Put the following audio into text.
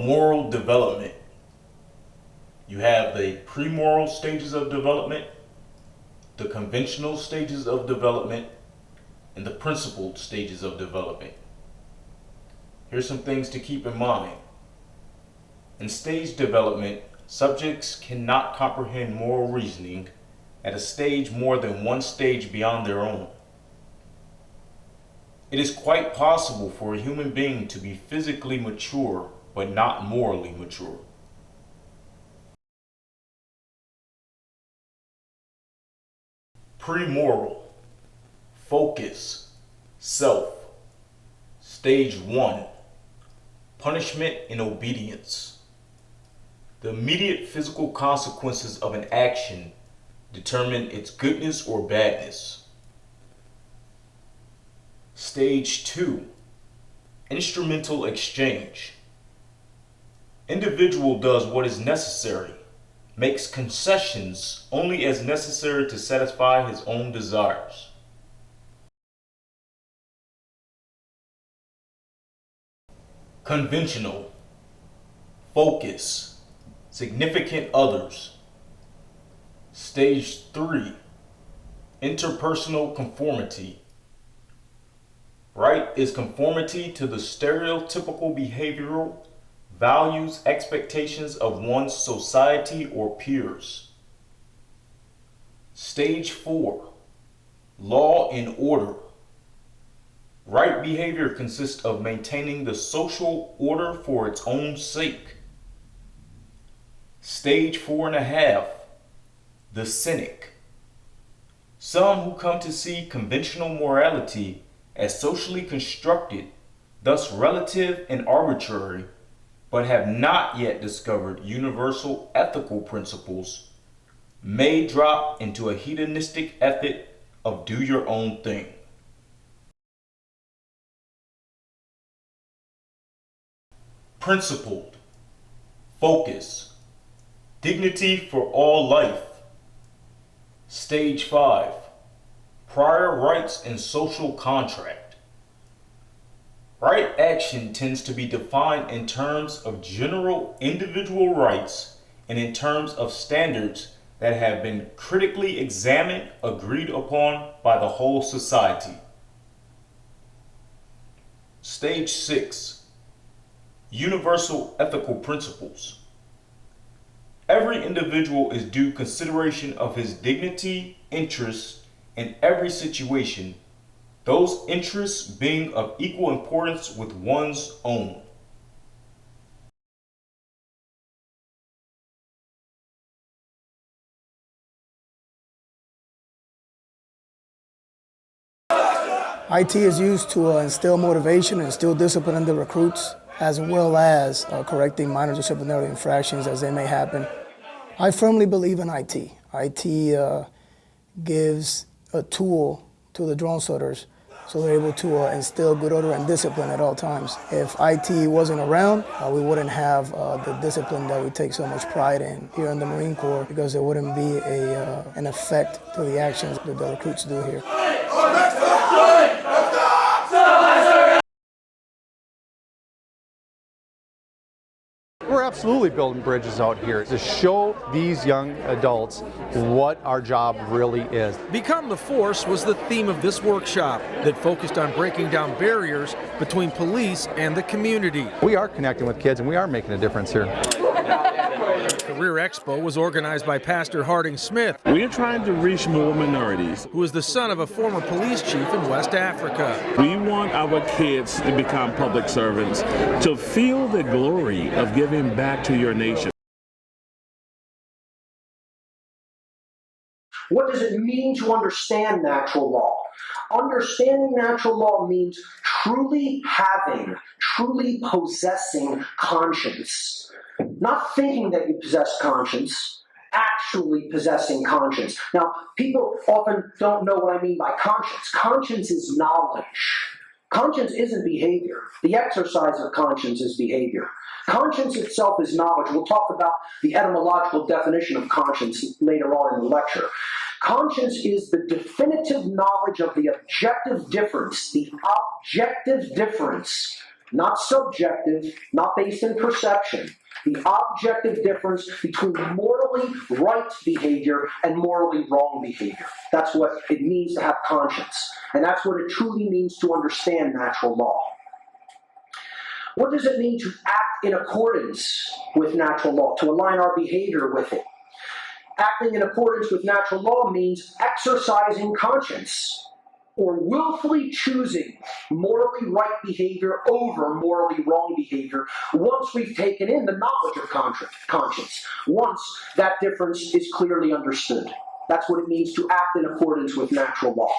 moral development. You have the pre-moral stages of development, the conventional stages of development, and the principled stages of development. Here's some things to keep in mind. In stage development, subjects cannot comprehend moral reasoning at a stage more than one stage beyond their own. It is quite possible for a human being to be physically mature but not morally mature. Pre-moral, focus, self. Stage 1, punishment and obedience. The immediate physical consequences of an action determine its goodness or badness. Stage 2, instrumental exchange. Individual does what is necessary, makes concessions only as necessary to satisfy his own desires. Conventional, focus, significant others. Stage 3, interpersonal conformity. Right is conformity to the stereotypical behavioral values, expectations of one's society or peers. Stage 4, law and order. Right behavior consists of maintaining the social order for its own sake. Stage 4.5, the cynic. Some who come to see conventional morality as socially constructed, thus relative and arbitrary, but have not yet discovered universal ethical principles, may drop into a hedonistic ethic of do your own thing. Principled, focus, dignity for all life. Stage 5, prior rights and social contract. Right action tends to be defined in terms of general individual rights and in terms of standards that have been critically examined, agreed upon by the whole society. Stage 6, universal ethical principles. Every individual is due consideration of his dignity, interests in every situation, those interests being of equal importance with one's own. IT is used to instill motivation and instill discipline in the recruits, as well as correcting minor disciplinary infractions as they may happen. I firmly believe in IT. IT gives a tool to the drone setters so they're able to instill good order and discipline at all times. If IT wasn't around, we wouldn't have the discipline that we take so much pride in here in the Marine Corps, because there wouldn't be an effect to the actions that the recruits do here. We're absolutely building bridges out here to show these young adults what our job really is. Become the Force was the theme of this workshop that focused on breaking down barriers between police and the community. We are connecting with kids and we are making a difference here. Career Expo was organized by Pastor Harding Smith. We are trying to reach more minorities. Who is the son of a former police chief in West Africa. We want our kids to become public servants, to feel the glory of giving back to your nation. What does it mean to understand natural law? Understanding natural law means truly possessing conscience. Not thinking that you possess conscience, actually possessing conscience. Now, people often don't know what I mean by conscience. Conscience is knowledge. Conscience isn't behavior. The exercise of conscience is behavior. Conscience itself is knowledge. We'll talk about the etymological definition of conscience later on in the lecture. Conscience is the definitive knowledge of the objective difference not subjective, not based in perception. The objective difference between morally right behavior and morally wrong behavior. That's what it means to have conscience. And that's what it truly means to understand natural law. What does it mean to act in accordance with natural law, to align our behavior with it? Acting in accordance with natural law means exercising conscience, or willfully choosing morally right behavior over morally wrong behavior once we've taken in the knowledge of conscience, once that difference is clearly understood. That's what it means to act in accordance with natural law.